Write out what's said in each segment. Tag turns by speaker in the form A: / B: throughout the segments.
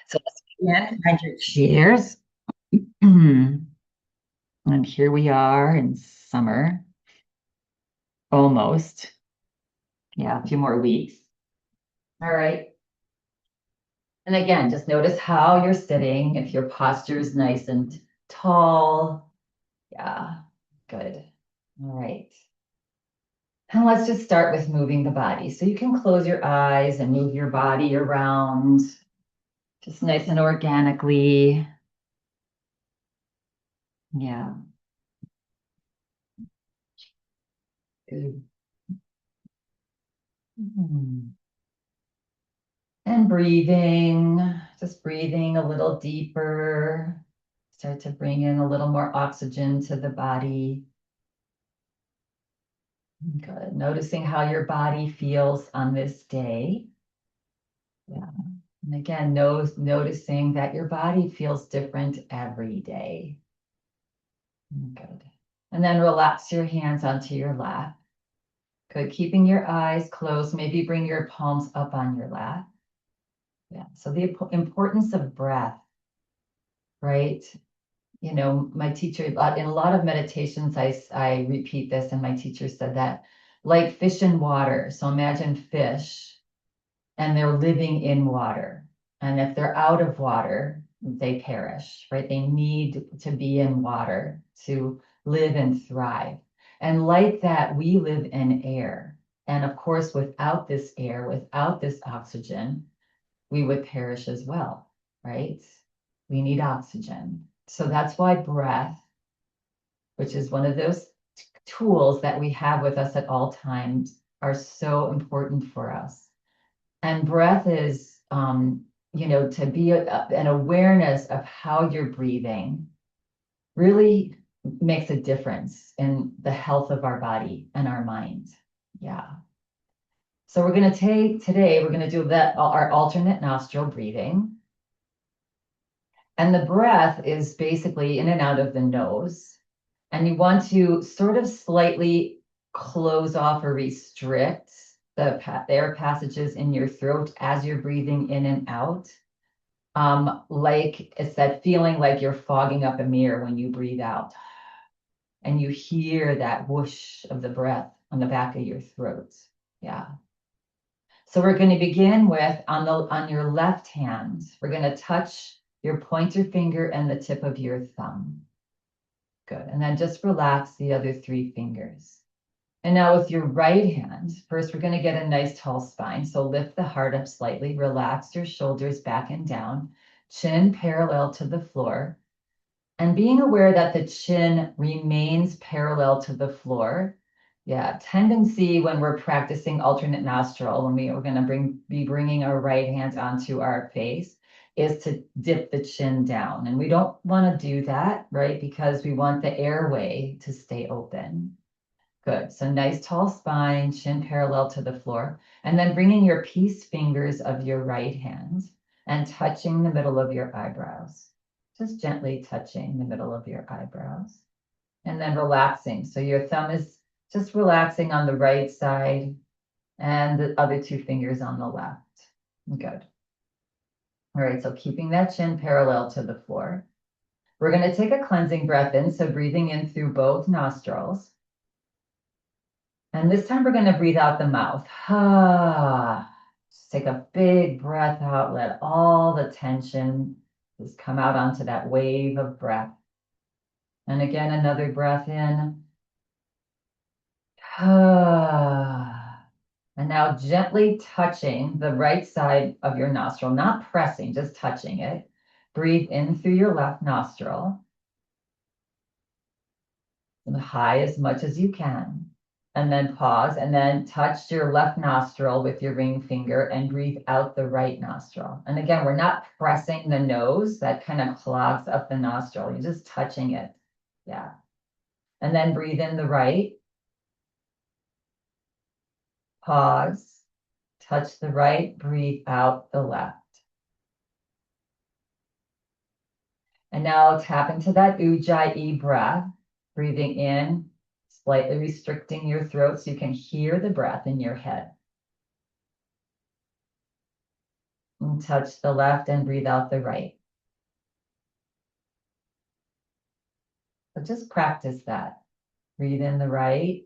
A: So let's begin. Find your chairs. And here we are in summer, almost. Yeah, a few more weeks. All right. And again, just notice how you're sitting, if your posture is nice and tall. Yeah, good. All right. And let's just start with moving the body. So you can close your eyes and move your body around, just nice and organically. Yeah. Good. Mhm. And breathing, just breathing a little deeper. Start to bring in a little more oxygen to the body. Good. Noticing how your body feels on this day. Yeah. And again, noticing that your body feels different every day. Good. And then relax your hands onto your lap. Good. Keeping your eyes closed. Maybe bring your palms up on your lap. Yeah. So the importance of breath, right? You know, my teacher, in a lot of meditations, I repeat this, and my teacher said that like fish in water. So imagine fish and they're living in water. And if they're out of water, they perish, right? They need to be in water to live and thrive. And like that, we live in air. And of course, without this air, without this oxygen, we would perish as well, right? We need oxygen. So that's why breath, which is one of those tools that we have with us at all times, are so important for us. And breath is, to be an awareness of how you're breathing really makes a difference in the health of our body and our mind. Yeah. So we're going to take today, we're going to do that, our alternate nostril breathing. And the breath is basically in and out of the nose. And you want to sort of slightly close off or restrict the air passages in your throat as you're breathing in and out. Like it's that feeling like you're fogging up a mirror when you breathe out. And you hear that whoosh of the breath on the back of your throat. Yeah. So we're going to begin with on your left hand, we're going to touch your pointer finger and the tip of your thumb. Good. And then just relax the other three fingers. And now with your right hand, first we're going to get a nice tall spine. So lift the heart up slightly, relax your shoulders back and down, chin parallel to the floor. And being aware that the chin remains parallel to the floor. Yeah, tendency when we're practicing alternate nostril, when we're going to be bringing our right hand onto our face, is to dip the chin down. And we don't want to do that, right? Because we want the airway to stay open. Good. So nice tall spine, chin parallel to the floor. And then bringing your peace fingers of your right hand and touching the middle of your eyebrows. Just gently touching the middle of your eyebrows. And then relaxing. So your thumb is just relaxing on the right side and the other two fingers on the left. Good. All right, so keeping that chin parallel to the floor. We're going to take a cleansing breath in, so breathing in through both nostrils. And this time we're going to breathe out the mouth. Just take a big breath out. Let all the tension just come out onto that wave of breath. And again, another breath in. And now gently touching the right side of your nostril, not pressing, just touching it. Breathe in through your left nostril. And high as much as you can. And then pause and then touch your left nostril with your ring finger and breathe out the right nostril. And again, we're not pressing the nose. That kind of clogs up the nostril. You're just touching it. Yeah. And then breathe in the right. Pause. Touch the right. Breathe out the left. And now tap into that Ujjayi breath. Breathing in, slightly restricting your throat so you can hear the breath in your head. And touch the left and breathe out the right. So just practice that. Breathe in the right.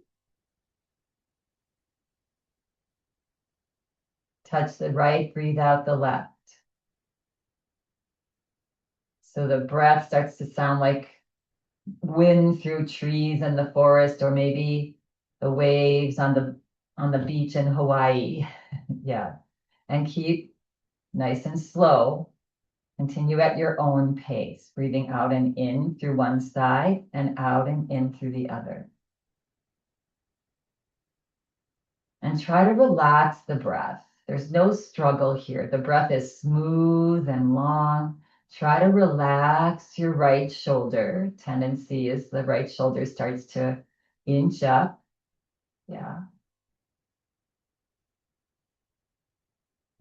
A: Touch the right, breathe out the left. So the breath starts to sound like wind through trees in the forest, or maybe the waves on the beach in Hawaii. Yeah. And keep nice and slow. Continue at your own pace, breathing out and in through one side and out and in through the other. And try to relax the breath. There's no struggle here. The breath is smooth and long. Try to relax your right shoulder. Tendency is the right shoulder starts to inch up. Yeah.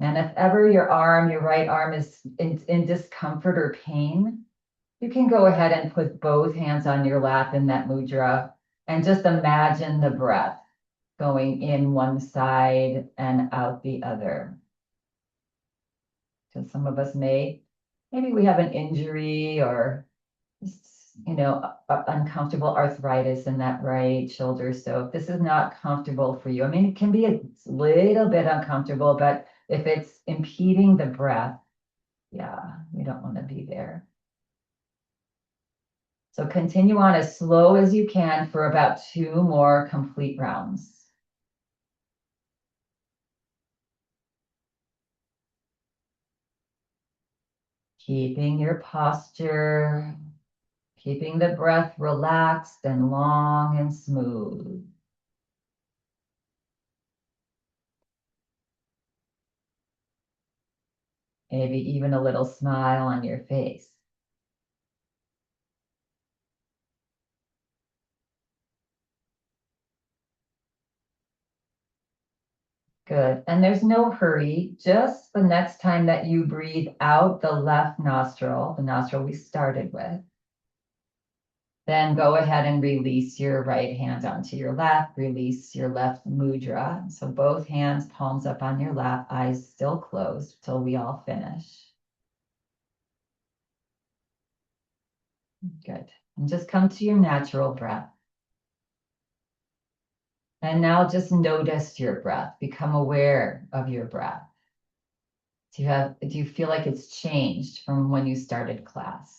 A: And if ever your right arm is in discomfort or pain, you can go ahead and put both hands on your lap in that mudra and just imagine the breath going in one side and out the other. So some of us maybe we have an injury or uncomfortable arthritis in that right shoulder. So if this is not comfortable for you, I mean, it can be a little bit uncomfortable, but if it's impeding the breath, yeah, we don't want to be there. So continue on as slow as you can for about 2 more complete rounds. Keeping your posture, keeping the breath relaxed and long and smooth. Maybe even a little smile on your face. Good. And there's no hurry. Just the next time that you breathe out the left nostril, the nostril we started with, then go ahead and release your right hand onto your lap. Release your left mudra. So both hands, palms up on your lap, eyes still closed till we all finish. Good. And just come to your natural breath. And now just notice your breath. Become aware of your breath. Do you feel like it's changed from when you started class?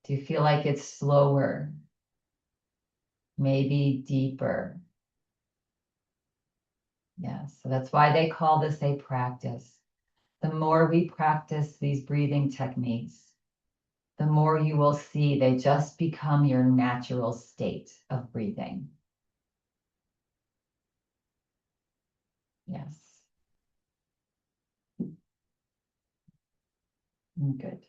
A: Do you feel like it's slower? Maybe deeper? Yes, so that's why they call this a practice. The more we practice these breathing techniques, the more you will see they just become your natural state of breathing. Yes. Good.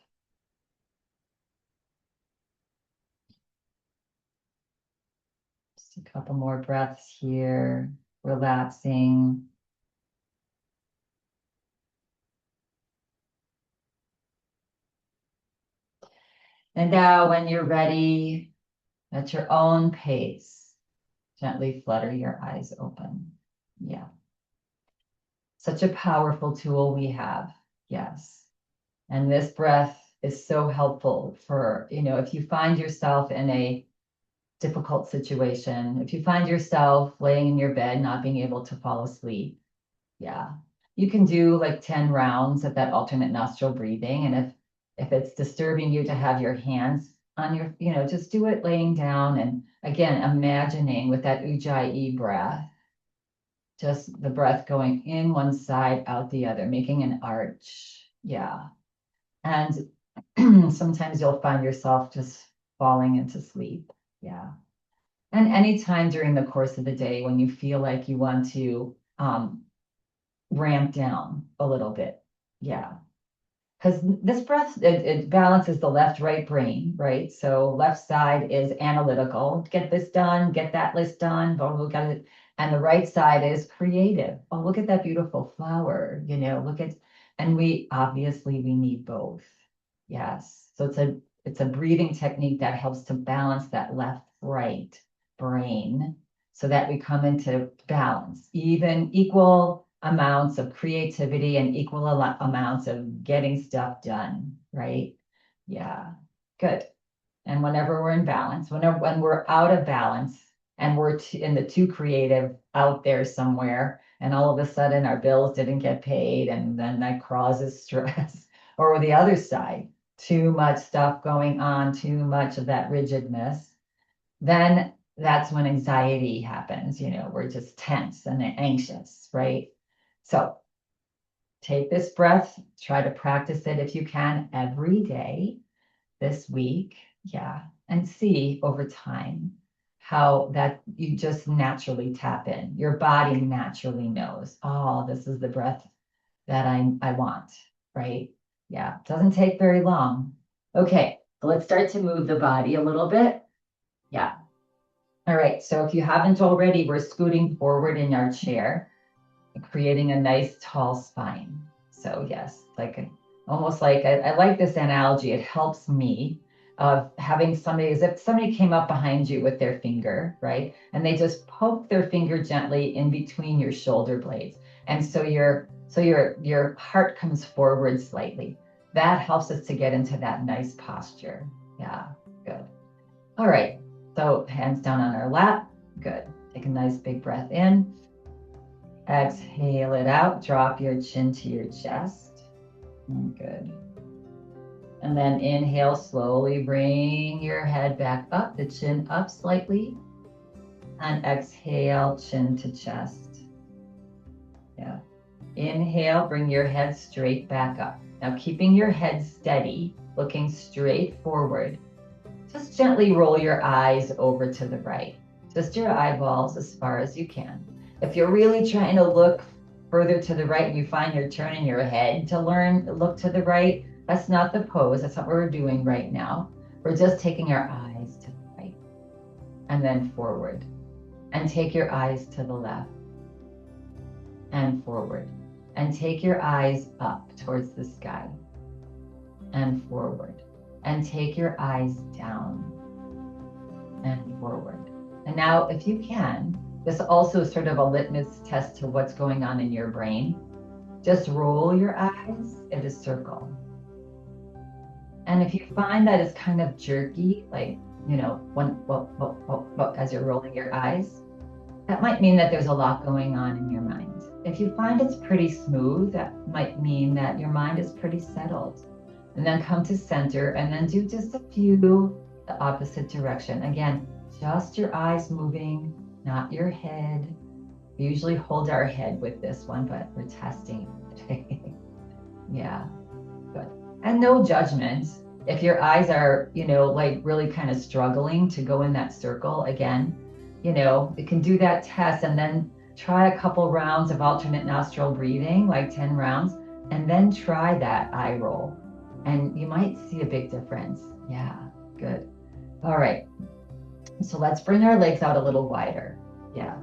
A: Just a couple more breaths here, relaxing. And now when you're ready, at your own pace, gently flutter your eyes open. Yeah. Such a powerful tool we have. Yes. And this breath is so helpful for, if you find yourself in a difficult situation, if you find yourself laying in your bed, not being able to fall asleep. Yeah. You can do like 10 rounds of that alternate nostril breathing. And if it's disturbing you to have your hands on your, just do it laying down. And again, imagining with that Ujjayi breath, just the breath going in one side, out the other, making an arch. Yeah. And sometimes you'll find yourself just falling into sleep. Yeah. And anytime during the course of the day when you feel like you want to ramp down a little bit. Yeah. Because this breath, it balances the left-right brain, right? So left side is analytical, get this done, get that list done, blah, blah, blah, and the right side is creative. Oh, look at that beautiful flower, and we need both. Yes. So it's a breathing technique that helps to balance that left-right brain so that we come into balance, even equal amounts of creativity and equal amounts of getting stuff done, right? Yeah, good. And whenever we're in balance, when we're out of balance and we're in the too creative out there somewhere, and all of a sudden our bills didn't get paid, and then that causes stress, or the other side, too much stuff going on, too much of that rigidness, then that's when anxiety happens. We're just tense and anxious, right? So take this breath, try to practice it if you can every day this week. Yeah. And see over time how that you just naturally tap in. Your body naturally knows, oh, this is the breath that I want, right? Yeah. Doesn't take very long. Okay. Let's start to move the body a little bit. Yeah. All right. So if you haven't already, we're scooting forward in our chair, creating a nice tall spine. So yes, almost like I like this analogy. It helps me of having somebody, as if somebody came up behind you with their finger, right? And they just poke their finger gently in between your shoulder blades. And so your heart comes forward slightly. That helps us to get into that nice posture. Yeah, good. All right. So hands down on our lap. Good. Take a nice big breath in. Exhale it out. Drop your chin to your chest. Good. And then inhale, slowly bring your head back up, the chin up slightly. And exhale, chin to chest. Yeah. Inhale, bring your head straight back up. Now, keeping your head steady, looking straight forward, just gently roll your eyes over to the right. Just your eyeballs as far as you can. If you're really trying to look further to the right and you find you're turning your head to look to the right, that's not the pose. That's not what we're doing right now. We're just taking our eyes to the right and then forward. And take your eyes to the left and forward. And take your eyes up towards the sky and forward. And take your eyes down and forward. And now, if you can, this also is sort of a litmus test to what's going on in your brain. Just roll your eyes in a circle. And if you find that it's kind of jerky, like, as you're rolling your eyes, that might mean that there's a lot going on in your mind. If you find it's pretty smooth, that might mean that your mind is pretty settled. And then come to center and then do just a few the opposite direction. Again, just your eyes moving, not your head. We usually hold our head with this one, but we're testing it. Yeah, good. And no judgment. If your eyes are, like really kind of struggling to go in that circle again, you can do that test and then try a couple rounds of alternate nostril breathing, like 10 rounds, and then try that eye roll. And you might see a big difference. Yeah, good. All right. So let's bring our legs out a little wider. Yeah.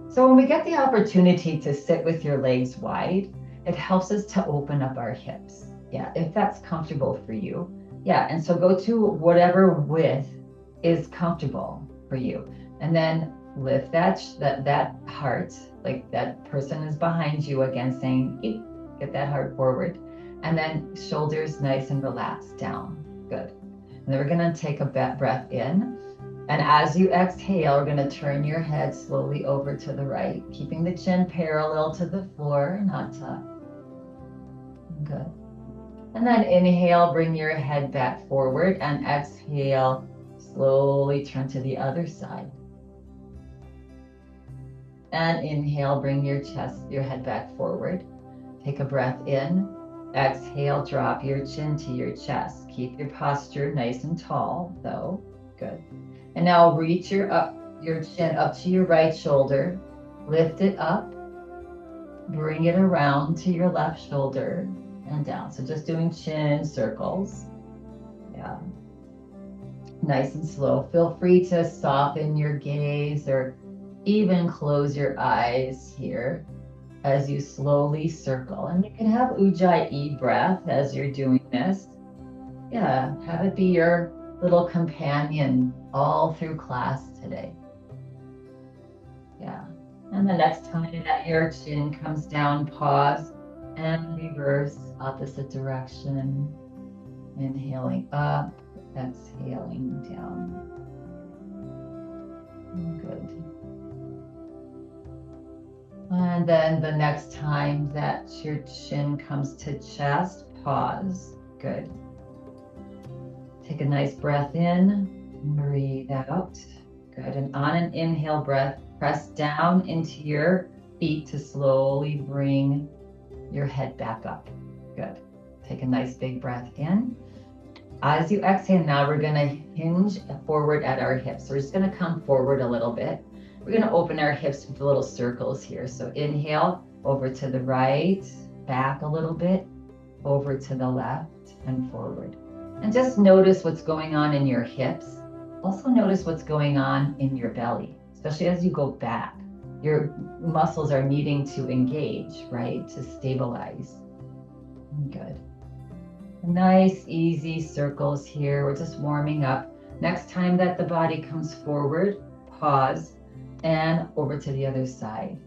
A: So when we get the opportunity to sit with your legs wide, it helps us to open up our hips. Yeah, if that's comfortable for you. Yeah, and so go to whatever width is comfortable for you. And then lift that heart, like that person is behind you again saying, get that heart forward. And then shoulders nice and relaxed down. Good. And then we're going to take a breath in. And as you exhale, we're going to turn your head slowly over to the right, keeping the chin parallel to the floor, not tucked. Good. And then inhale, bring your head back forward, and exhale, slowly turn to the other side. And inhale, bring your head back forward. Take a breath in. Exhale, drop your chin to your chest. Keep your posture nice and tall, though. Good. And now reach your chin up to your right shoulder. Lift it up. Bring it around to your left shoulder and down. So just doing chin circles. Yeah. Nice and slow. Feel free to soften your gaze or even close your eyes here as you slowly circle. And you can have Ujjayi breath as you're doing this. Yeah, have it be your little companion all through class today. Yeah. And the next time that your chin comes down, pause and reverse opposite direction. Inhaling up, exhaling down. Good. And then the next time that your chin comes to chest, pause. Good. Take a nice breath in, breathe out. Good. And on an inhale breath, press down into your feet to slowly bring your head back up. Good. Take a nice big breath in. As you exhale now, we're going to hinge forward at our hips. So we're just going to come forward a little bit. We're going to open our hips with little circles here. So inhale over to the right, back a little bit, over to the left and forward. And just notice what's going on in your hips. Also notice what's going on in your belly, especially as you go back. Your muscles are needing to engage, right, to stabilize. Good. Nice, easy circles here. We're just warming up. Next time that the body comes forward, pause and over to the other side.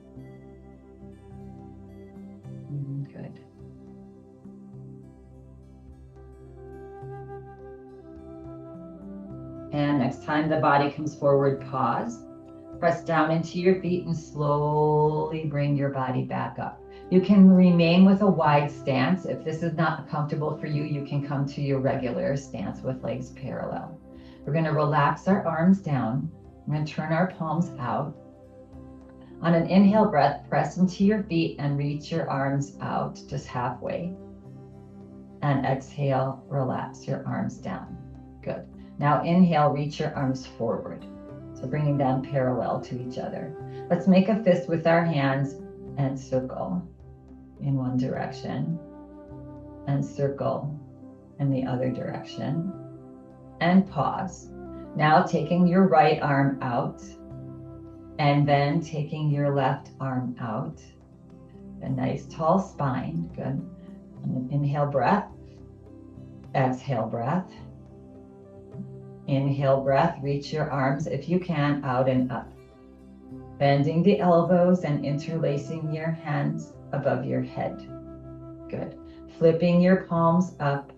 A: Good. And next time the body comes forward, pause. Press down into your feet and slowly bring your body back up. You can remain with a wide stance. If this is not comfortable for you, you can come to your regular stance with legs parallel. We're going to relax our arms down. We're going to turn our palms out. On an inhale breath, press into your feet and reach your arms out just halfway. And exhale, relax your arms down. Good. Now inhale, reach your arms forward. So bringing them parallel to each other. Let's make a fist with our hands and circle in one direction and circle in the other direction and pause. Now taking your right arm out and then taking your left arm out. A nice tall spine, good. And inhale breath, exhale breath. Inhale breath, reach your arms if you can out and up. Bending the elbows and interlacing your hands above your head. Good. Flipping your palms up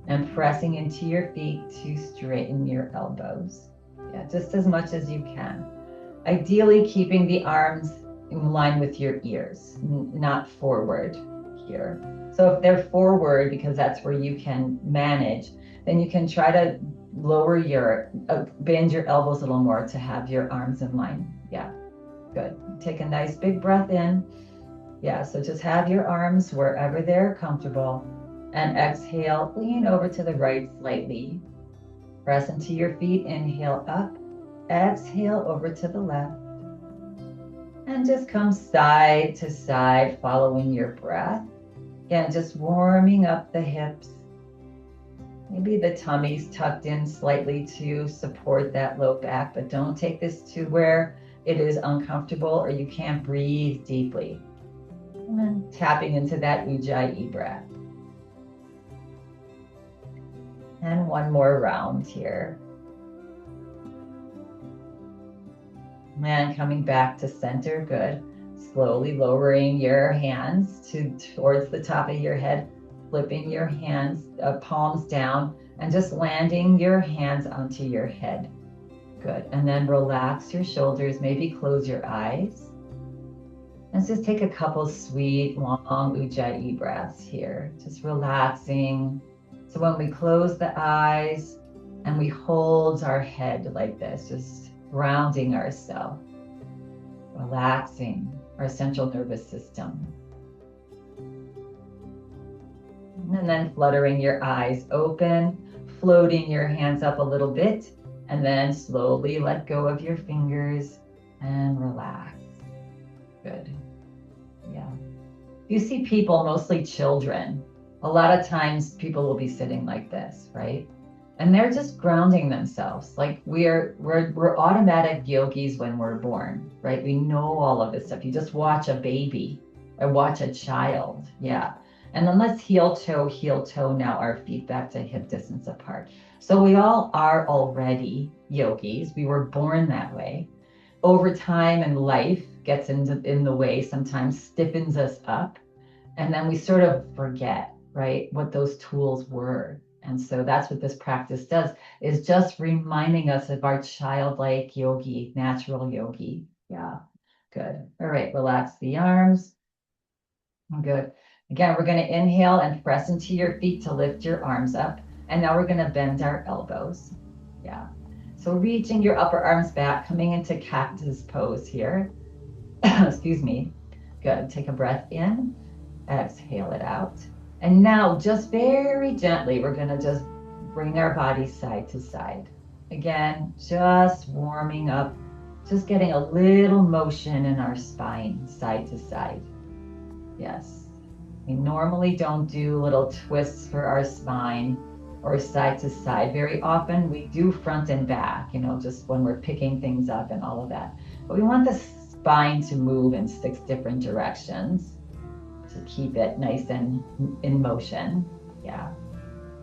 A: and pressing into your feet to straighten your elbows. Yeah, just as much as you can. Ideally keeping the arms in line with your ears, not forward here. So if they're forward, because that's where you can manage, then you can try to lower your, bend your elbows a little more to have your arms in line. Yeah, good. Take a nice big breath in. Yeah, so just have your arms wherever they're comfortable and exhale, lean over to the right slightly. Press into your feet, inhale up, exhale over to the left. And just come side to side, following your breath. Again, just warming up the hips. Maybe the tummy's tucked in slightly to support that low back, but don't take this to where it is uncomfortable or you can't breathe deeply. And then tapping into that Ujjayi breath. And one more round here. And coming back to center, good. Slowly lowering your hands towards the top of your head, flipping your hands, palms down, and just landing your hands onto your head. Good. And then relax your shoulders, maybe close your eyes. Let's just take a couple sweet, long Ujjayi breaths here. Just relaxing. So when we close the eyes and we hold our head like this, just grounding ourselves, relaxing our central nervous system. And then fluttering your eyes open, floating your hands up a little bit, and then slowly let go of your fingers and relax. Good. Yeah. You see people, mostly children, a lot of times people will be sitting like this, right? And they're just grounding themselves. Like we're automatic yogis when we're born, right? We know all of this stuff. You just watch a baby or watch a child. Yeah. And then let's heel toe now, our feet back to hip distance apart. So we all are already yogis. We were born that way. over time and life gets in the way, sometimes stiffens us up. And then we sort of forget, right, what those tools were. And so that's what this practice does, is just reminding us of our childlike yogi, natural yogi. Yeah, good. All right, relax the arms. Good. Again, we're going to inhale and press into your feet to lift your arms up. And now we're going to bend our elbows. Yeah. So reaching your upper arms back, coming into cactus pose here. Excuse me. Good. Take a breath in. Exhale it out. And now just very gently, we're going to just bring our body side to side. Again, just warming up, just getting a little motion in our spine side to side. Yes. We normally don't do little twists for our spine or side to side. Very often we do front and back, just when we're picking things up and all of that. But we want the spine to move in 6 different directions to keep it nice and in motion. Yeah.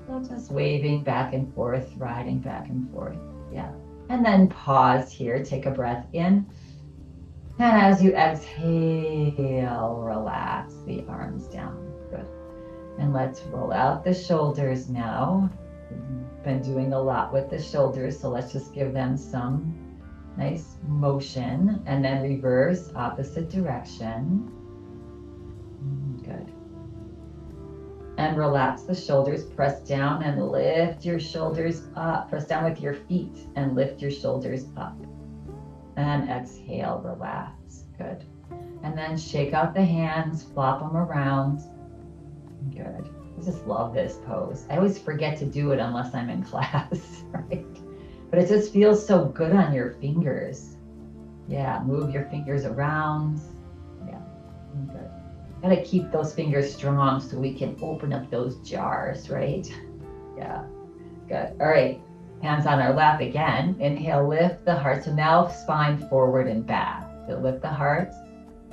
A: So just waving back and forth, riding back and forth. Yeah. And then pause here, take a breath in. And as you exhale, relax the arms down. Good. And let's roll out the shoulders now. We've been doing a lot with the shoulders, so let's just give them some nice motion. And then reverse, opposite direction. Good. And relax the shoulders. Press down and lift your shoulders up. Press down with your feet and lift your shoulders up. And exhale, relax. Good. And then shake out the hands, flop them around. Good. I just love this pose. I always forget to do it unless I'm in class, right? But it just feels so good on your fingers. Yeah, move your fingers around. Yeah, good. Gotta keep those fingers strong so we can open up those jars, right? Yeah, good. All right. Hands on our lap again. Inhale, lift the heart. So now spine forward and back. So lift the heart.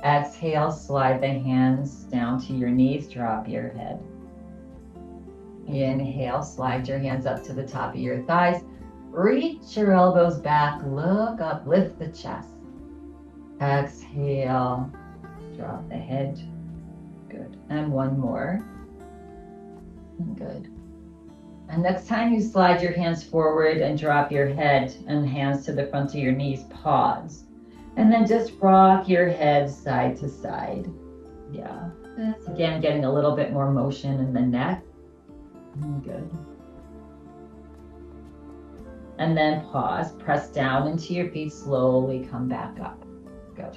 A: Exhale, slide the hands down to your knees. Drop your head. Inhale, slide your hands up to the top of your thighs. Reach your elbows back. Look up, lift the chest. Exhale, drop the head. Good. And one more. Good. And next time you slide your hands forward and drop your head and hands to the front of your knees, pause. And then just rock your head side to side. Yeah. Again, getting a little bit more motion in the neck. Good. And then pause, press down into your feet, slowly come back up. Good.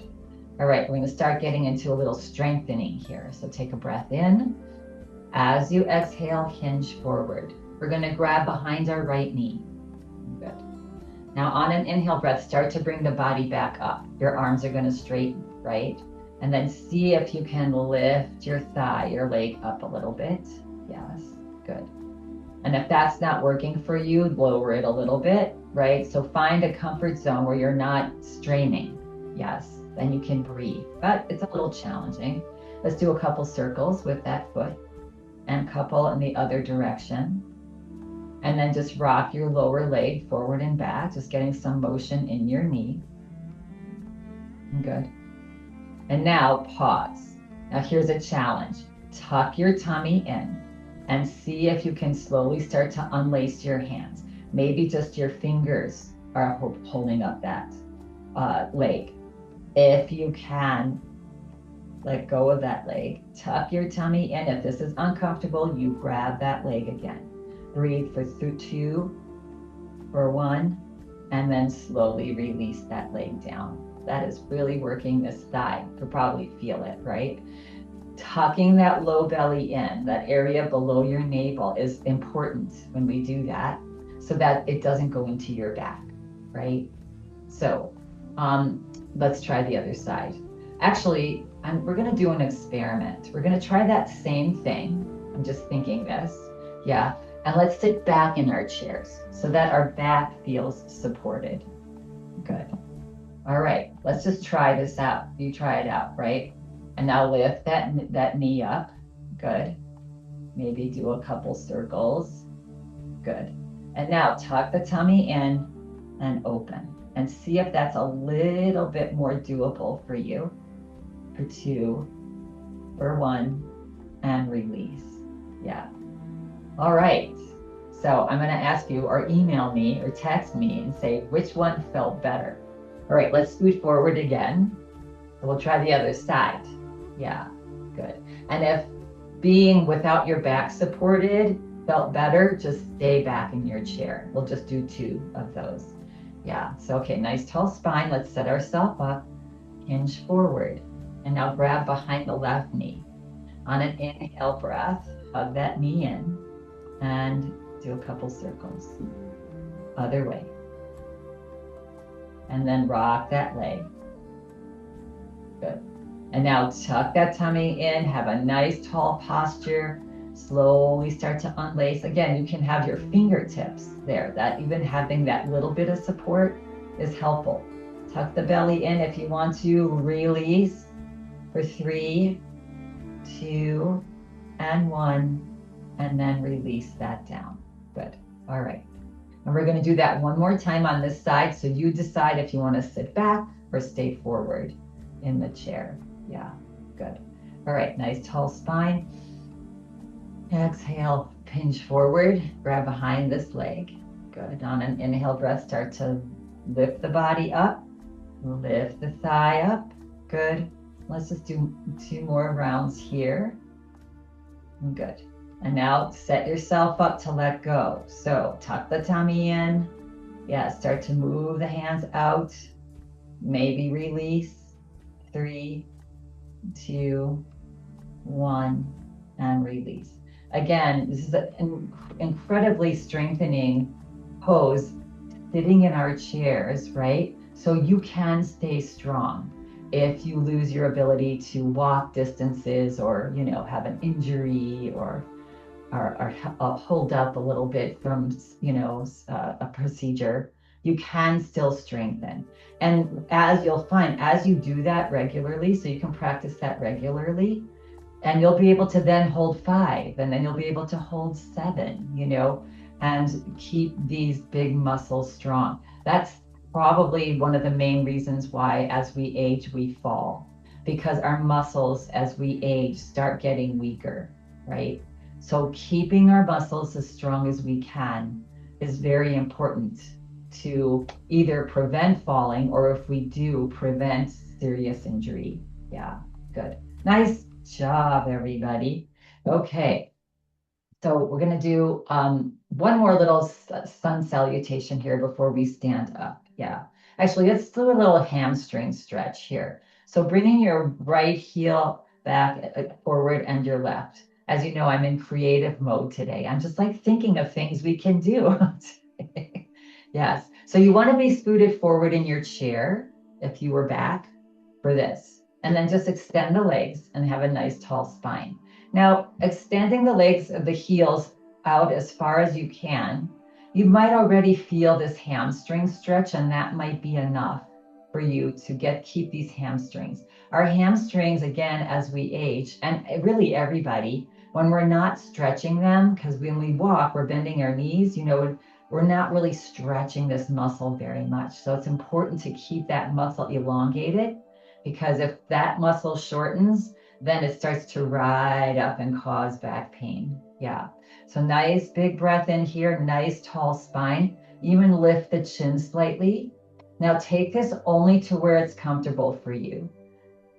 A: All right, we're going to start getting into a little strengthening here. So take a breath in. As you exhale, hinge forward. We're going to grab behind our right knee. Good. Now on an inhale breath, start to bring the body back up. Your arms are going to straighten, right? And then see if you can lift your thigh, your leg up a little bit. Yes, good. And if that's not working for you, lower it a little bit, right? So find a comfort zone where you're not straining. Yes, then you can breathe, but it's a little challenging. Let's do a couple circles with that foot and couple in the other direction. And then just rock your lower leg forward and back, just getting some motion in your knee. Good. And now pause. Now here's a challenge. Tuck your tummy in and see if you can slowly start to unlace your hands. Maybe just your fingers are holding up that leg. If you can, let go of that leg. Tuck your tummy in. If this is uncomfortable, you grab that leg again. Breathe for 2, for 1, and then slowly release that leg down. That is really working this thigh. You'll probably feel it, right? Tucking that low belly in, that area below your navel, is important when we do that, so that it doesn't go into your back, right? So let's try the other side. Actually, we're going to do an experiment. We're going to try that same thing. I'm just thinking this. Yeah. And let's sit back in our chairs so that our back feels supported. Good. All right, let's just try this out. You try it out, right? And now lift that knee up. Good. Maybe do a couple circles. Good. And now tuck the tummy in and open. And see if that's a little bit more doable for you. For 2, for 1, and release. Yeah. All right. So I'm going to ask you or email me or text me and say which one felt better. All right, let's scoot forward again. We'll try the other side. Yeah, good. And if being without your back supported felt better, just stay back in your chair. We'll just do 2 of those. Yeah, so okay, nice tall spine. Let's set ourselves up, hinge forward. And now grab behind the left knee. On an inhale breath, hug that knee in and do a couple circles. Other way. And then rock that leg. Good. And now tuck that tummy in, have a nice tall posture. Slowly start to unlace. Again, you can have your fingertips there. That even having that little bit of support is helpful. Tuck the belly in if you want to. Release for 3, 2, and 1. And then release that down. Good. All right. And we're going to do that one more time on this side. So you decide if you want to sit back or stay forward in the chair. Yeah, good. All right, nice tall spine. Exhale, pinch forward, grab behind this leg. Good. On an inhale breath, start to lift the body up, lift the thigh up. Good. Let's just do 2 more rounds here. Good. And now set yourself up to let go. So tuck the tummy in. Yeah, start to move the hands out. Maybe release. 3, 2, 1, and release. Again, this is an incredibly strengthening pose, sitting in our chairs, right? So you can stay strong. If you lose your ability to walk distances or, have an injury or are hold up a little bit from, a procedure, you can still strengthen. And as you'll find, as you do that regularly, so you can practice that regularly, and you'll be able to then hold 5, and then you'll be able to hold 7, and keep these big muscles strong. That's probably one of the main reasons why as we age, we fall, because our muscles as we age start getting weaker, right? So keeping our muscles as strong as we can is very important to either prevent falling or if we do, prevent serious injury. Yeah, good. Nice job, everybody. Okay, so we're going to do one more little sun salutation here before we stand up. Yeah, actually, let's do a little hamstring stretch here. So bringing your right heel back forward and your left. As you know, I'm in creative mode today. I'm just like thinking of things we can do. Yes, so you want to be scooted forward in your chair if you were back for this. And then just extend the legs and have a nice tall spine. Now, extending the legs of the heels out as far as you can, you might already feel this hamstring stretch, and that might be enough for you to keep these hamstrings. Our hamstrings, again, as we age, and really everybody, when we're not stretching them, because when we walk, we're bending our knees, we're not really stretching this muscle very much. So it's important to keep that muscle elongated, because if that muscle shortens, then it starts to ride up and cause back pain. Yeah. So nice big breath in here, nice tall spine. Even lift the chin slightly. Now take this only to where it's comfortable for you.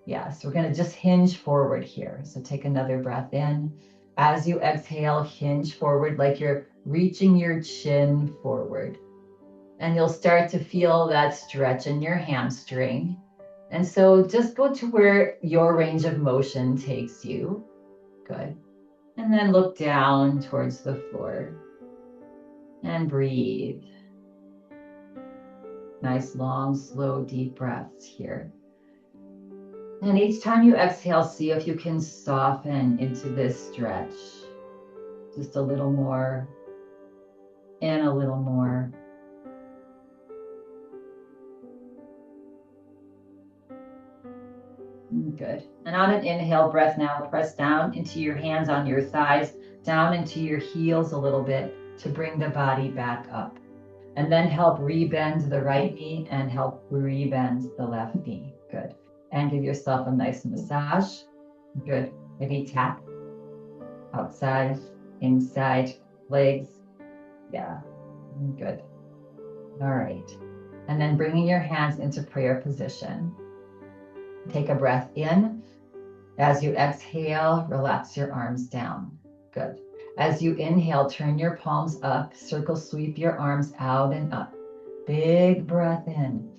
A: Yes, we're going to just hinge forward here. So take another breath in. As you exhale, hinge forward like you're reaching your chin forward. And you'll start to feel that stretch in your hamstring. And so just go to where your range of motion takes you. Good. And then look down towards the floor and breathe. Nice, long, slow, deep breaths here. And each time you exhale, see if you can soften into this stretch. Just a little more and a little more. Good. And on an inhale breath now, press down into your hands on your thighs, down into your heels a little bit to bring the body back up. And then help rebend the right knee and help rebend the left knee. Good. And give yourself a nice massage. Good. Maybe tap outside, inside, legs. Yeah. Good. All right. And then bringing your hands into prayer position. Take a breath in. As you exhale, relax your arms down. Good. As you inhale, turn your palms up, circle sweep your arms out and up. Big breath in.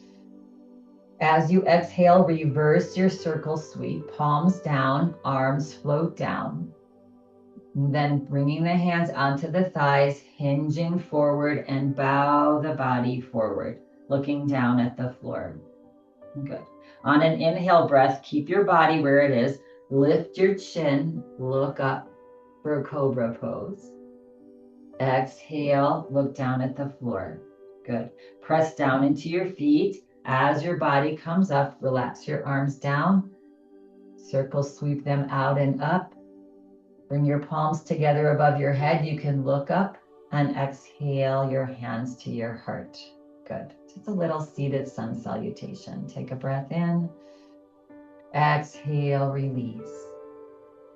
A: As you exhale, reverse your circle sweep, palms down, arms float down. And then bringing the hands onto the thighs, hinging forward and bow the body forward, looking down at the floor. Good. On an inhale breath, keep your body where it is. Lift your chin, look up for a cobra pose. Exhale, look down at the floor. Good. Press down into your feet. As your body comes up, relax your arms down. Circle sweep them out and up. Bring your palms together above your head. You can look up and exhale your hands to your heart. Good. Just a little seated sun salutation. Take a breath in. Exhale, release.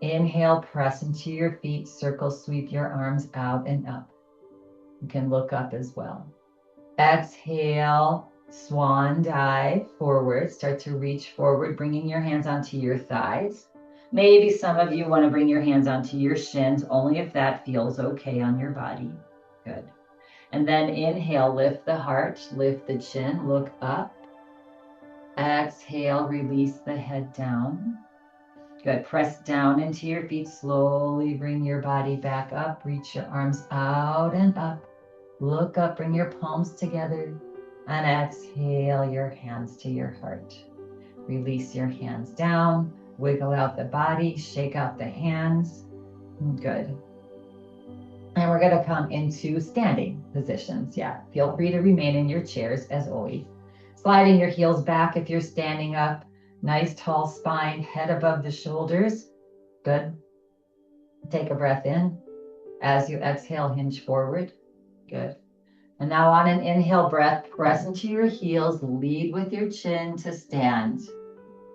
A: Inhale, press into your feet. Circle sweep your arms out and up. You can look up as well. Exhale, swan dive forward. Start to reach forward, bringing your hands onto your thighs. Maybe some of you want to bring your hands onto your shins, only if that feels okay on your body. Good. And then inhale, lift the heart, lift the chin, look up. Exhale, release the head down. Good. Press down into your feet. Slowly bring your body back up. Reach your arms out and up. Look up, bring your palms together. And exhale your hands to your heart. Release your hands down. Wiggle out the body. Shake out the hands. Good. And we're going to come into standing positions. Yeah. Feel free to remain in your chairs as always. Sliding your heels back if you're standing up. Nice tall spine, head above the shoulders. Good. Take a breath in. As you exhale, hinge forward. Good. And now on an inhale breath, press into your heels, lead with your chin to stand.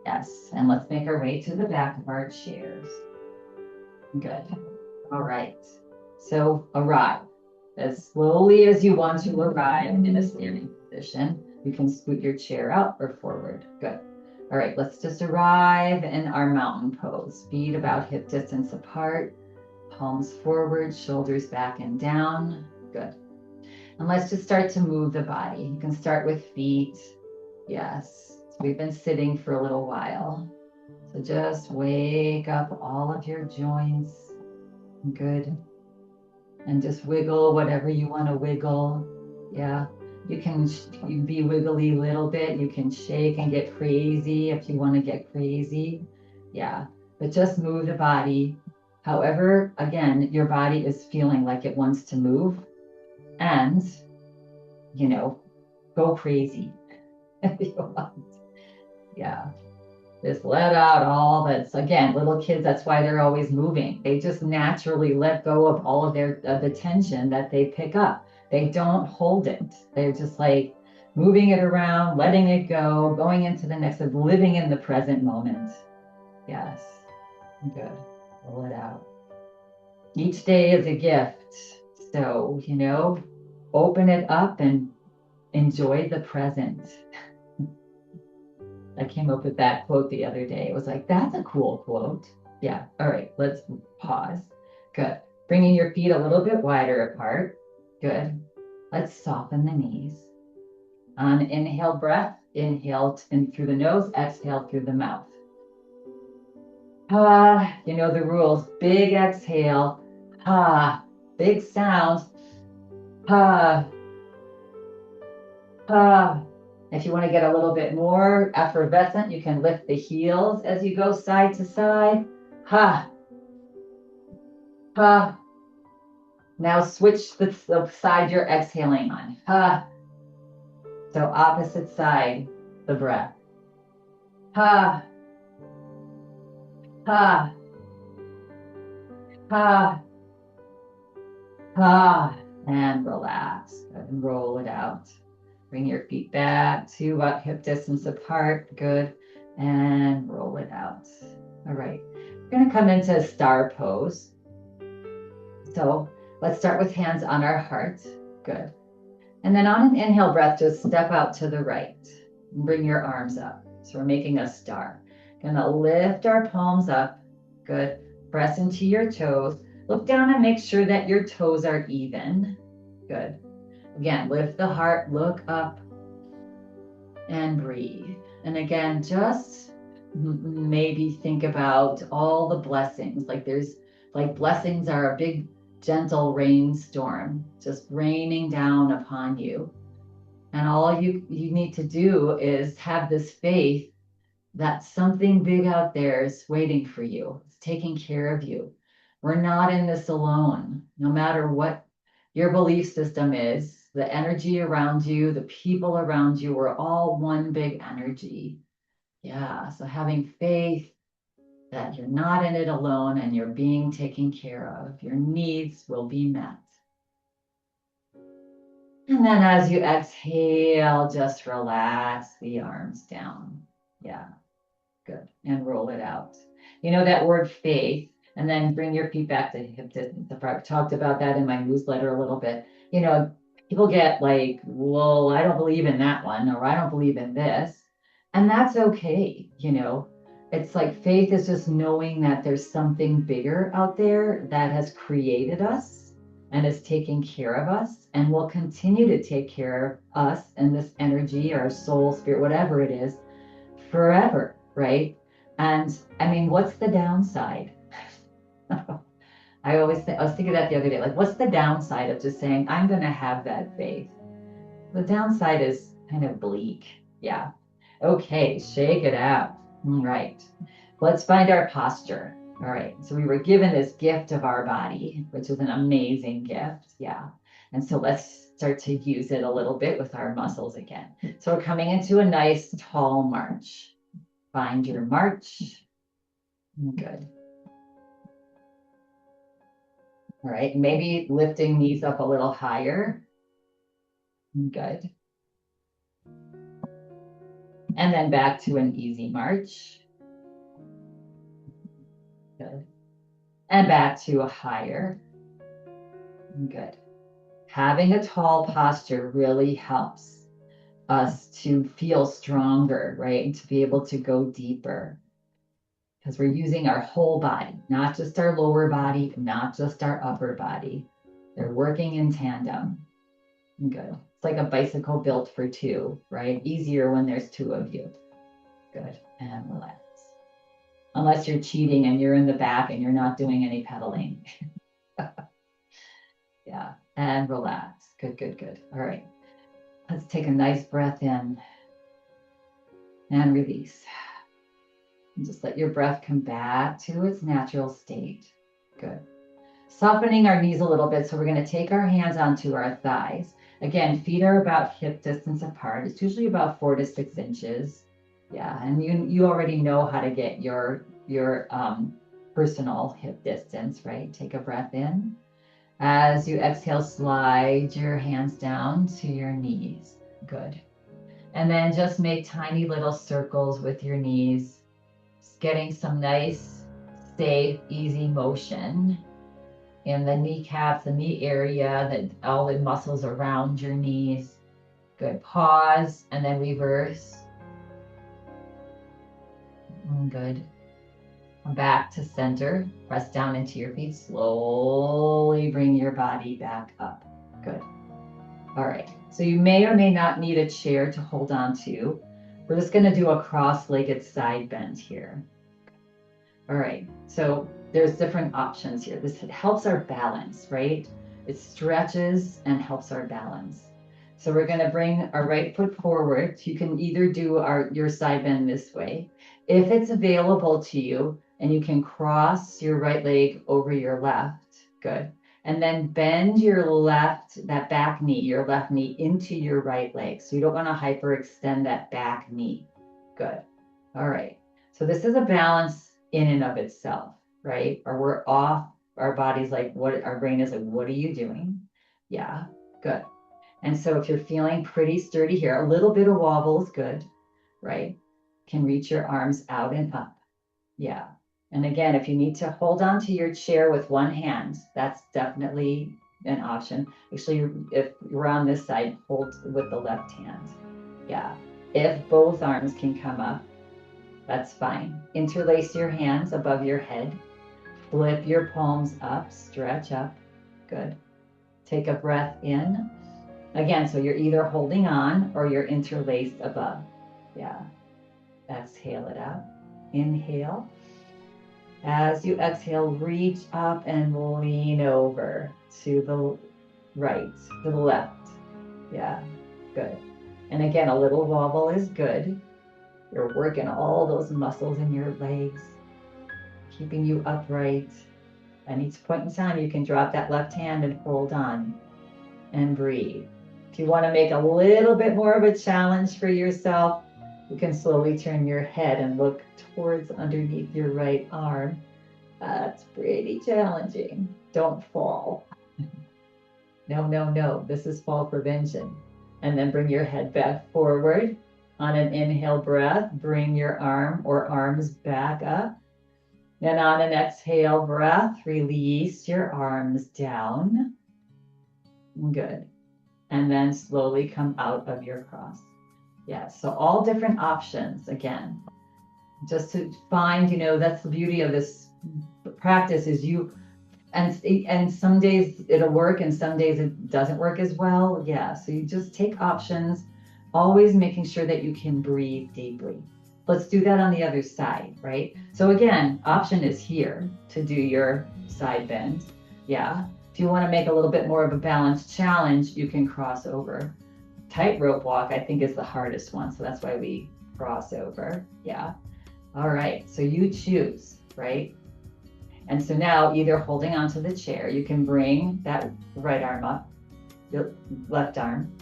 A: Yes. And let's make our way to the back of our chairs. Good. All right. So arrive as slowly as you want to arrive in a standing position. You can scoot your chair out or forward. Good. All right, let's just arrive in our mountain pose. Feet about hip distance apart, palms forward, shoulders back and down. Good. And let's just start to move the body. You can start with feet. Yes, we've been sitting for a little while. So just wake up all of your joints. Good. And just wiggle whatever you want to wiggle. Yeah. You can be wiggly a little bit. You can shake and get crazy if you want to get crazy. Yeah, but just move the body. However, again, your body is feeling like it wants to move and, go crazy if you want. Yeah, just let out all that's, again, little kids, that's why they're always moving. They just naturally let go of all of the tension that they pick up. They don't hold it. They're just like moving it around, letting it go, going into the next, of living in the present moment. Yes. Good. Pull it out. Each day is a gift. So, open it up and enjoy the present. I came up with that quote the other day. It was like, that's a cool quote. Yeah. All right. Let's pause. Good. Bringing your feet a little bit wider apart. Good. Let's soften the knees. On inhale breath, inhale in through the nose, exhale through the mouth. You know the rules. Big exhale. Big sound. If you want to get a little bit more effervescent, you can lift the heels as you go side to side. Now switch the side you're exhaling on. So opposite side, the breath. and relax. Good. And roll it out. Bring your feet back to about hip distance apart. Good. And roll it out. All right. We're going to come into star pose. So let's start with hands on our heart. Good. And then on an inhale breath, just step out to the right and bring your arms up. So we're making a star. Gonna lift our palms up. Good. Press into your toes. Look down and make sure that your toes are even. Good. Again, lift the heart, look up and breathe. And again, just maybe think about all the blessings. Like blessings are a big gentle rainstorm just raining down upon you. And all you need to do is have this faith that something big out there is waiting for you. It's taking care of you. We're not in this alone. No matter what your belief system is, the energy around you, the people around you, we're all one big energy. Yeah. So having faith that you're not in it alone and you're being taken care of, your needs will be met. And then as you exhale, just relax the arms down. Yeah, good. And roll it out. You know that word faith, and then bring your feet back to hip distance apart. I've talked about that in my newsletter a little bit. You know, people get like, well, I don't believe in that one, or I don't believe in this. And that's okay. You know, it's like faith is just knowing that there's something bigger out there that has created us and is taking care of us and will continue to take care of us and this energy, our soul, spirit, whatever it is, forever, right? And I mean, what's the downside? I was thinking that the other day, like, what's the downside of just saying, I'm going to have that faith? The downside is kind of bleak. Yeah. Okay, shake it out. All right. Let's find our posture. All right. So we were given this gift of our body, which is an amazing gift. Yeah. And so let's start to use it a little bit with our muscles again. So we're coming into a nice tall march. Find your march. Good. All right. Maybe lifting knees up a little higher. Good. And then back to an easy march. Good. And back to a higher. Good. Having a tall posture really helps us to feel stronger, right? And to be able to go deeper because we're using our whole body, not just our lower body, not just our upper body. They're working in tandem. Good. It's like a bicycle built for two, right? Easier when there's two of you. Good. And relax. Unless you're cheating and you're in the back and you're not doing any pedaling. Yeah. And relax. Good, good, good. All right. Let's take a nice breath in and release. And just let your breath come back to its natural state. Good. Softening our knees a little bit. So we're going to take our hands onto our thighs. Again, feet are about hip distance apart. It's usually about 4 to 6 inches. Yeah, and you already know how to get your personal hip distance, right? Take a breath in. As you exhale, slide your hands down to your knees. Good. And then just make tiny little circles with your knees, just getting some nice, safe, easy motion in the kneecaps, the knee area, that all the muscles around your knees. Good. Pause and then reverse. Good. Come back to center. Press down into your feet. Slowly bring your body back up. Good. All right. So you may or may not need a chair to hold on to. We're just going to do a cross-legged side bend here. All right. So there's different options here. This helps our balance, right? It stretches and helps our balance. So we're going to bring our right foot forward. You can either do your side bend this way. If it's available to you and you can cross your right leg over your left, good. And then bend your that back knee, your left knee into your right leg. So you don't want to hyperextend that back knee. Good. All right. So this is a balance in and of itself, right? Or we're off, our body's like, what, our brain is like, what are you doing? Yeah, good. And so if you're feeling pretty sturdy here, a little bit of wobble is good, right? Can reach your arms out and up. Yeah. And again, if you need to hold on to your chair with one hand, that's definitely an option. Actually, if you're on this side, hold with the left hand. Yeah. If both arms can come up, that's fine. Interlace your hands above your head. Flip your palms up, stretch up. Good. Take a breath in. Again, so you're either holding on or you're interlaced above. Yeah. Exhale it out. Inhale. As you exhale, reach up and lean over to the right, to the left. Yeah, good. And again, a little wobble is good. You're working all those muscles in your legs, keeping you upright. At each point in time, you can drop that left hand and hold on and breathe. If you want to make a little bit more of a challenge for yourself, you can slowly turn your head and look towards underneath your right arm. That's pretty challenging. Don't fall. No, no, no. This is fall prevention. And then bring your head back forward. On an inhale breath, bring your arm or arms back up. Then on an exhale breath, release your arms down. Good. And then slowly come out of your cross. Yes, so all different options again. Just to find, that's the beauty of this practice is and some days it'll work and some days it doesn't work as well. Yeah, so you just take options, always making sure that you can breathe deeply. Let's do that on the other side, right? So again, option is here to do your side bend. Yeah. If you want to make a little bit more of a balanced challenge, you can cross over. Tightrope walk, I think, is the hardest one. So that's why we cross over. Yeah. All right. So you choose, right? And so now either holding onto the chair, you can bring that right arm up, your left arm,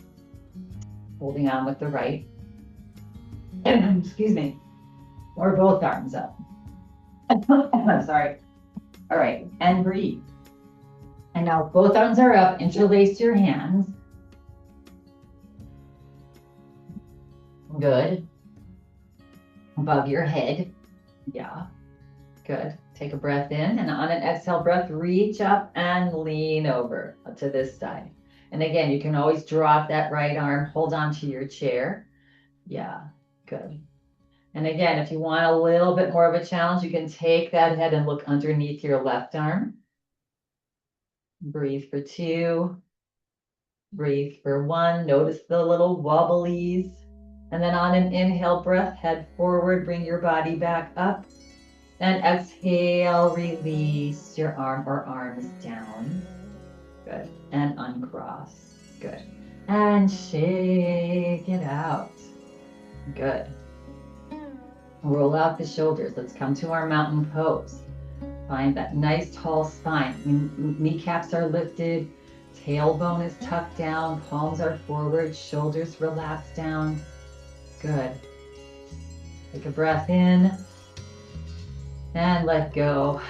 A: holding on with the right. Excuse me. Or both arms up. I'm sorry. All right. And breathe. And now both arms are up. Interlace your hands. Good. Above your head. Yeah. Good. Take a breath in, and on an exhale breath, reach up and lean over to this side. And again, you can always drop that right arm, hold on to your chair. Yeah, good. And again, if you want a little bit more of a challenge, you can take that head and look underneath your left arm. Breathe for 2. Breathe for 1. Notice the little wobblies. And then on an inhale breath, head forward, bring your body back up. And exhale, release your arm or arms down. Good. And uncross. Good. And shake it out. Good. Roll out the shoulders. Let's come to our mountain pose. Find that nice tall spine. Kneecaps are lifted. Tailbone is tucked down. Palms are forward. Shoulders relax down. Good. Take a breath in. And let go.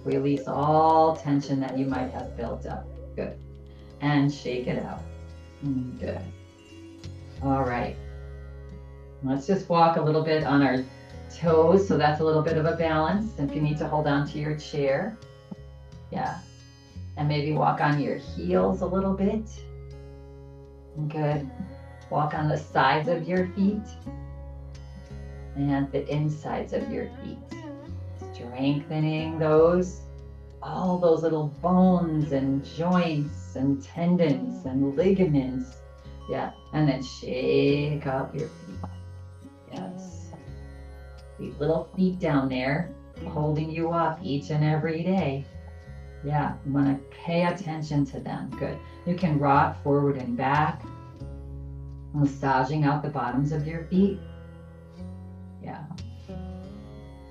A: Release all tension that you might have built up. Good. And shake it out. Good. All right. Let's just walk a little bit on our toes. So that's a little bit of a balance. If you need to hold on to your chair. Yeah. And maybe walk on your heels a little bit. Good. Walk on the sides of your feet. And the insides of your feet. Strengthening all those little bones and joints and tendons and ligaments. Yeah, and then shake out your feet. Yes. These little feet down there holding you up each and every day. Yeah, you want to pay attention to them. Good. You can rock forward and back, massaging out the bottoms of your feet. Yeah.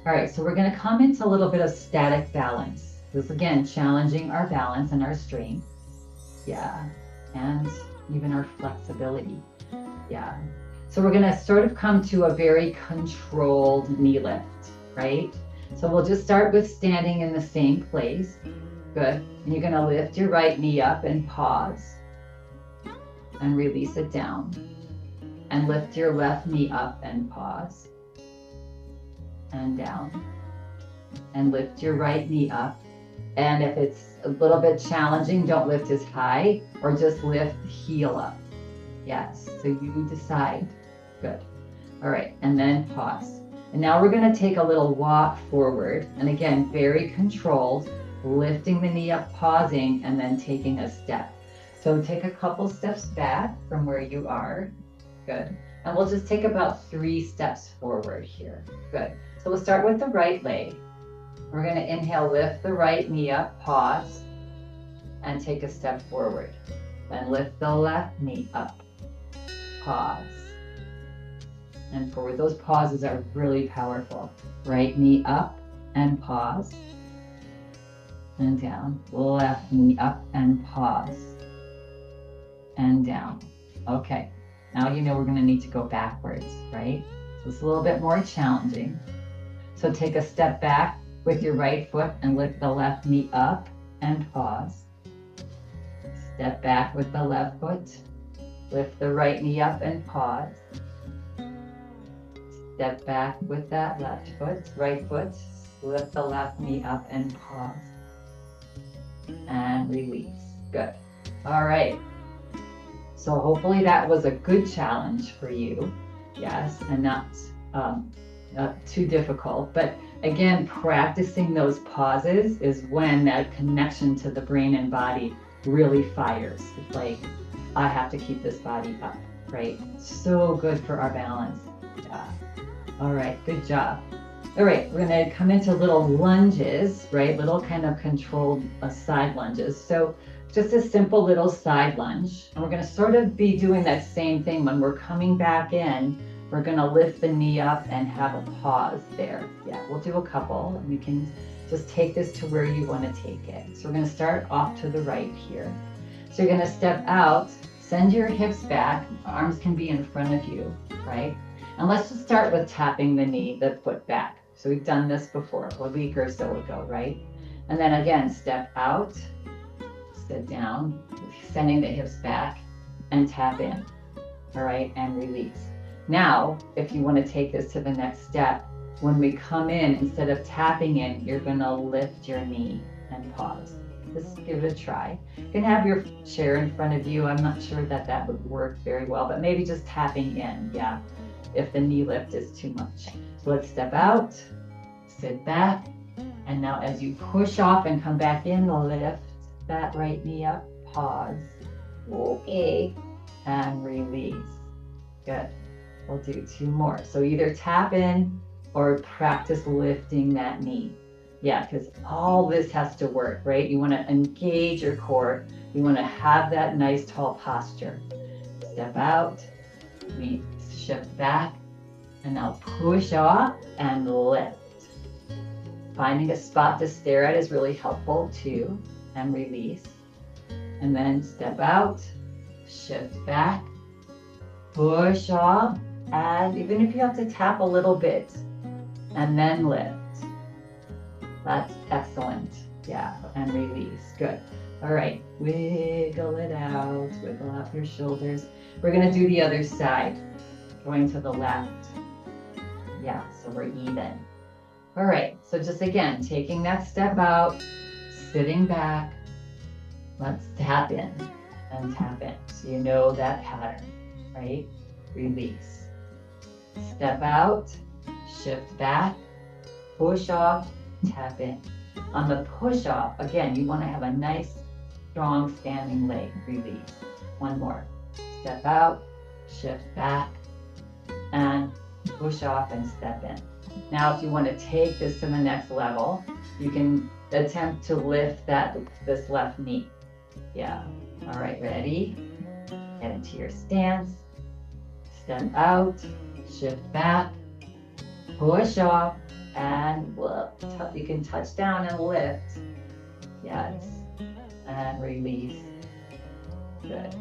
A: All right, so we're going to come into a little bit of static balance. This again, challenging our balance and our strength. Yeah. And even our flexibility. Yeah. So we're going to sort of come to a very controlled knee lift, right? So we'll just start with standing in the same place. Good. And you're gonna lift your right knee up and pause. And release it down. And lift your left knee up and pause. And down. And lift your right knee up. And if it's a little bit challenging, don't lift as high, or just lift the heel up. Yes, so you decide. Good. All right, and then pause. And now we're gonna take a little walk forward. And again, very controlled, lifting the knee up, pausing, and then taking a step. So take a couple steps back from where you are. Good. And we'll just take about 3 steps forward here. Good. So we'll start with the right leg. We're going to inhale, lift the right knee up, pause, and take a step forward. Then lift the left knee up, pause, and forward. Those pauses are really powerful. Right knee up and pause, and down. Left knee up and pause, and down. Okay, now you know we're going to need to go backwards, right? So it's a little bit more challenging. So take a step back with your right foot and lift the left knee up and pause. Step back with the left foot, lift the right knee up and pause. Step back with that left foot, right foot, lift the left knee up and pause. And release. Good. All right. So hopefully that was a good challenge for you. Yes, and not too difficult. But again, practicing those pauses is when that connection to the brain and body really fires. It's like, I have to keep this body up, right? So good for our balance. Yeah. All right, good job. All right, we're gonna come into little lunges, right? Little kind of controlled side lunges. So just a simple little side lunge. And we're gonna sort of be doing that same thing when we're coming back in. We're gonna lift the knee up and have a pause there. Yeah, we'll do a couple, and you can just take this to where you wanna take it. So we're gonna start off to the right here. So you're gonna step out, send your hips back, arms can be in front of you, right? And let's just start with tapping the knee, the foot back. So we've done this before, a week or so ago, right? And then again, step out, sit down, sending the hips back, and tap in, all right, and release. Now, if you want to take this to the next step, when we come in, instead of tapping in, you're going to lift your knee and pause. Just give it a try. You can have your chair in front of you. I'm not sure that that would work very well, but maybe just tapping in, yeah, if the knee lift is too much. So let's step out, sit back, and now as you push off and come back in, lift that right knee up, pause, okay, and release. Good. We'll do 2 more. So either tap in or practice lifting that knee. Yeah, because all this has to work, right? You want to engage your core. You want to have that nice tall posture. Step out, we shift back, and now push off and lift. Finding a spot to stare at is really helpful too, and release. And then step out, shift back, push off, and even if you have to tap a little bit, and then lift. That's excellent. Yeah, and release. Good. All right, wiggle it out, wiggle out your shoulders. We're gonna do the other side, going to the left. Yeah, so we're even. All right, so just again, taking that step out, sitting back, let's tap in and tap in. So you know that pattern, right? Release. Step out, shift back, push off, tap in. On the push off, again, you want to have a nice, strong standing leg. Release. 1 more. Step out, shift back, and push off and step in. Now, if you want to take this to the next level, you can attempt to lift this left knee. Yeah. All right, ready? Get into your stance. Step out, shift back, push off, and you can touch down and lift. Yes. And release. Good.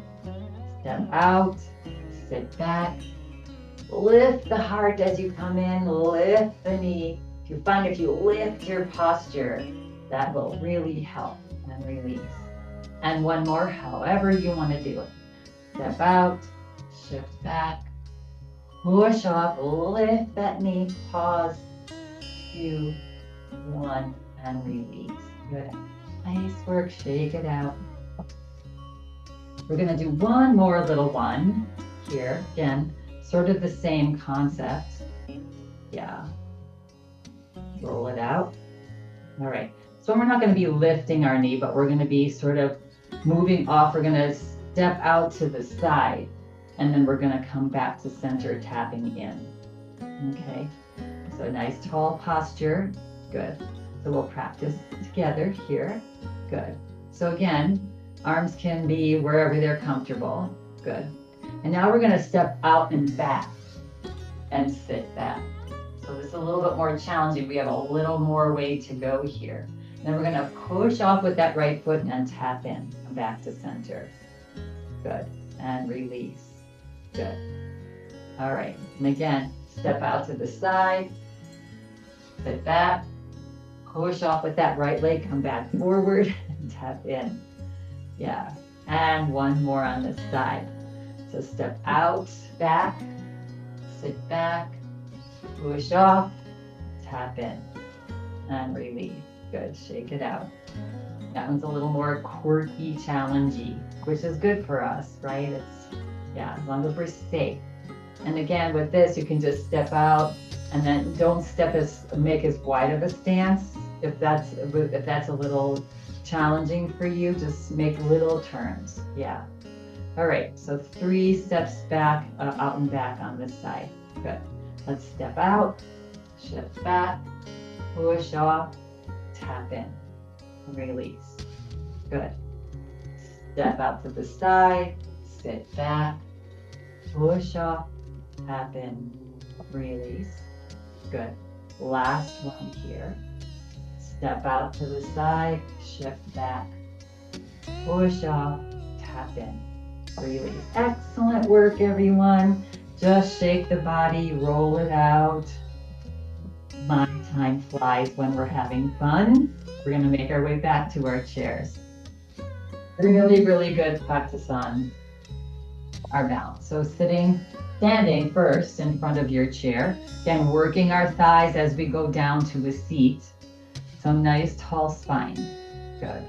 A: Step out, sit back, lift the heart as you come in, lift the knee. If you find if you lift your posture, that will really help. And and release. And one more, however you want to do it. Step out, shift back, push off, lift that knee, pause, 2, 1, and release. Good. Nice work, shake it out. We're gonna do one more little one here. Again, sort of the same concept. Yeah. Roll it out. All right. So we're not gonna be lifting our knee, but we're gonna be sort of moving off. We're gonna step out to the side, and then we're gonna come back to center, tapping in. Okay. So nice tall posture. Good. So we'll practice together here. Good. So again, arms can be wherever they're comfortable. Good. And now we're going to step out and back and sit back. So this is a little bit more challenging. We have a little more way to go here. Then we're going to push off with that right foot and tap in. Come back to center. Good. And release. Good. All right. And again, step out to the side. Sit back. Push off with that right leg, come back forward and tap in. Yeah, and one more on this side. So step out, back, sit back, push off, tap in, and release. Good, shake it out. That one's a little more quirky, challenging, which is good for us, right? As long as we're safe. And again, with this, you can just step out and then don't make as wide of a stance. If that's a little challenging for you, just make little turns. Yeah. All right. So 3 steps back, out and back on this side. Good. Let's step out, shift back, push off, tap in, release. Good. Step out to the side, sit back, push off, tap in, release. Good. Last one here. Step out to the side, shift back, push off, tap in, release. Excellent work, everyone. Just shake the body, roll it out. My time flies when we're having fun. We're going to make our way back to our chairs. Really, really good practice on our balance. So standing first in front of your chair. Again, working our thighs as we go down to a seat. Some nice tall spine. Good.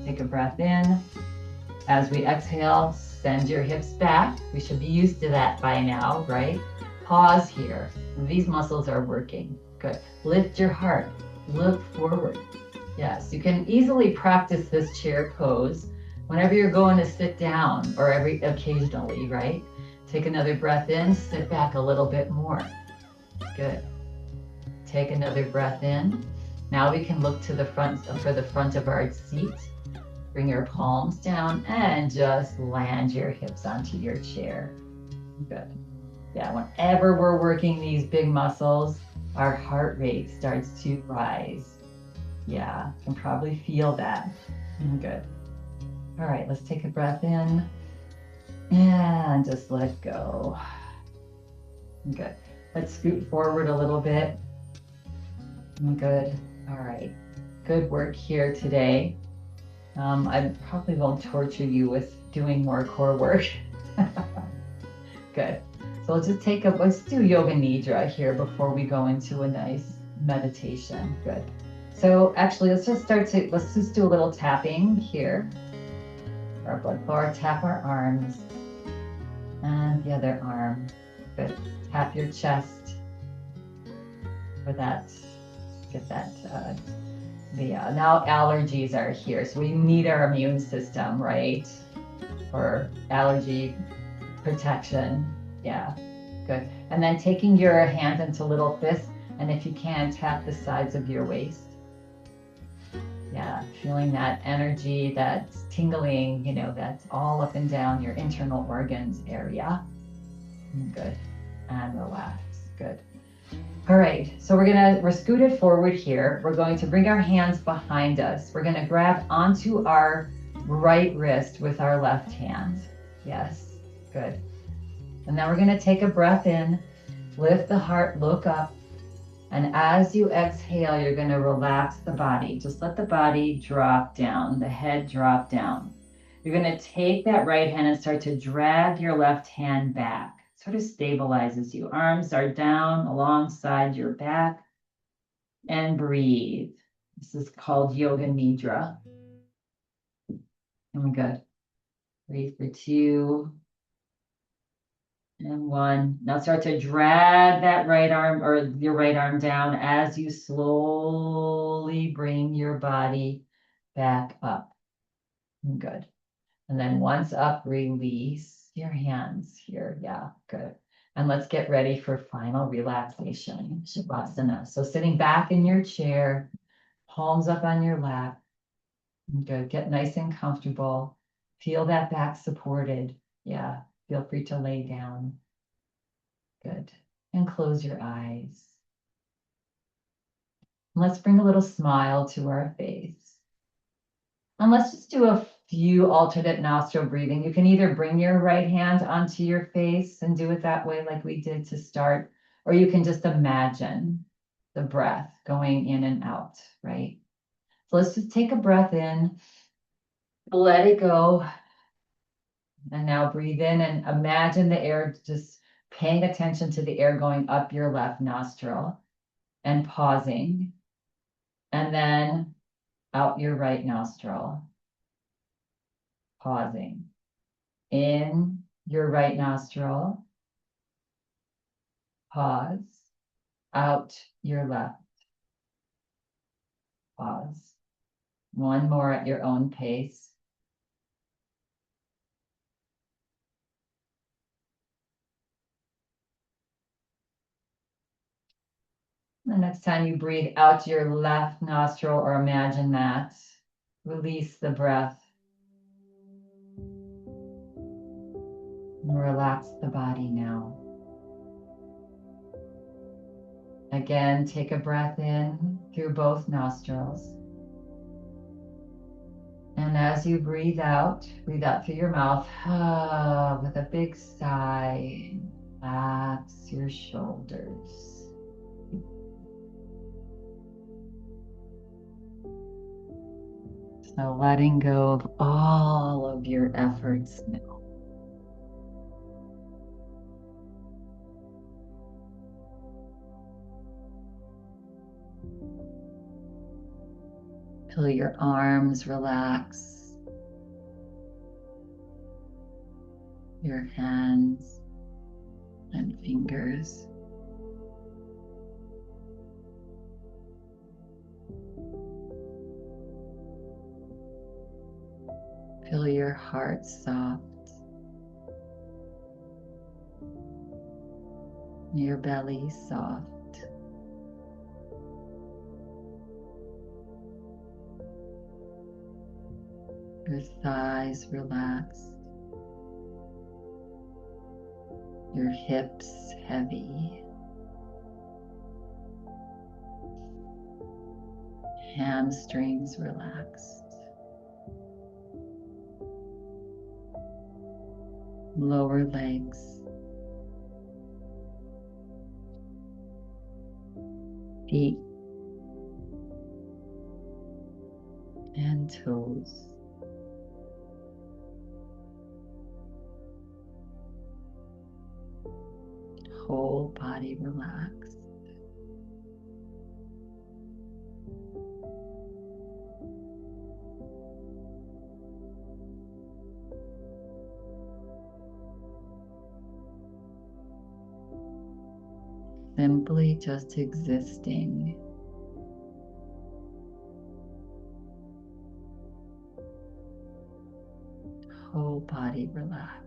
A: Take a breath in. As we exhale, send your hips back. We should be used to that by now, right? Pause here. These muscles are working. Good. Lift your heart. Look forward. Yes, you can easily practice this chair pose whenever you're going to sit down or occasionally, right? Take another breath in, sit back a little bit more. Good. Take another breath in. Now we can look to the front for the front of our seat. Bring your palms down and just land your hips onto your chair. Good. Yeah, whenever we're working these big muscles, our heart rate starts to rise. Yeah, you can probably feel that. Good. All right, let's take a breath in and just let go. Good. Let's scoot forward a little bit. Good. All right. Good work here today. I probably won't torture you with doing more core work. Good. So let's do Yoga Nidra here before we go into a nice meditation. Good. So actually, let's just do a little tapping here. Our blood flow, tap our arms and the other arm. Good. Tap your chest for that. Get that. Now allergies are here, so we need our immune system, right? For allergy protection. Yeah, good. And then taking your hands into little fists, and if you can, tap the sides of your waist. Yeah, feeling that energy, that tingling, that's all up and down your internal organs area. Good. And relax. Good. All right, so we're scooted forward here. We're going to bring our hands behind us. We're going to grab onto our right wrist with our left hand. Yes, good. And then we're going to take a breath in, lift the heart, look up, And as you exhale, you're going to relax the body. Just let the body drop down, the head drop down. You're going to take that right hand and start to drag your left hand back. Sort of stabilizes you. Arms are down alongside your back. And breathe. This is called Yoga Nidra. And good. Breathe for 2 and 1. Now start to drag that right arm or your right arm down as you slowly bring your body back up. And good. And then once up, release your hands here. Yeah, good. And let's get ready for final relaxation, Shavasana. So sitting back in your chair, palms up on your lap. Good. Get nice and comfortable. Feel that back supported. Yeah. Feel free to lay down. Good. And close your eyes. Let's bring a little smile to our face. And let's just do a few alternate nostril breathing. You can either bring your right hand onto your face and do it that way like we did to start, or you can just imagine the breath going in and out, right? So let's just take a breath in, let it go. And now breathe in and imagine the air, just paying attention to the air going up your left nostril and pausing. And then out your right nostril, pausing. In your right nostril, pause. Out your left, pause. One more at your own pace. The next time you breathe out your left nostril, or imagine that, release the breath. And relax the body now. Again, take a breath in through both nostrils. And as you breathe out through your mouth with a big sigh. Relax your shoulders. So letting go of all of your efforts now. Feel your arms relax, your hands and fingers. Feel your heart soft, your belly soft. Your thighs relaxed, your hips heavy, hamstrings relaxed, lower legs, feet and toes. Whole body relaxed. Simply just existing. Whole body relaxed.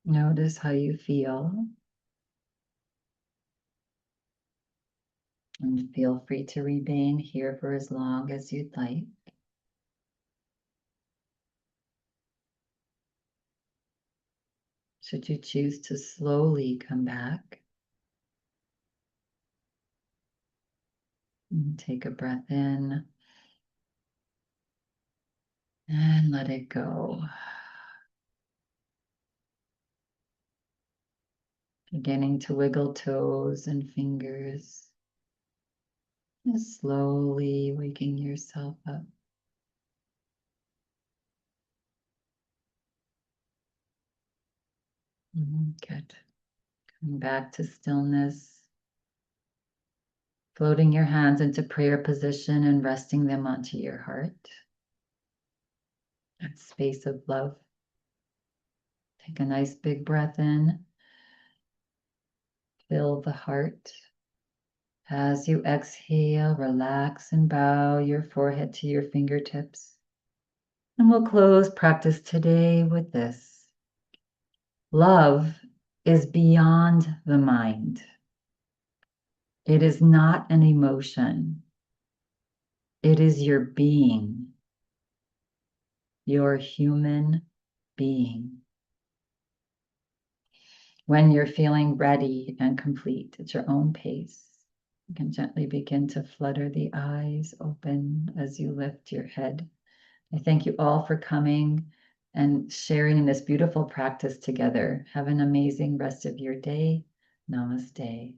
A: Notice how you feel. And feel free to remain here for as long as you'd like. Should you choose to slowly come back, and take a breath in and let it go. Beginning to wiggle toes and fingers. Just slowly waking yourself up. Good. Coming back to stillness. Floating your hands into prayer position and resting them onto your heart. That space of love. Take a nice big breath in. Fill the heart. As you exhale, relax and bow your forehead to your fingertips. And we'll close practice today with this. Love is beyond the mind. It is not an emotion. It is your being, your human being. When you're feeling ready and complete at your own pace, you can gently begin to flutter the eyes open as you lift your head. I thank you all for coming and sharing in this beautiful practice together. Have an amazing rest of your day. Namaste.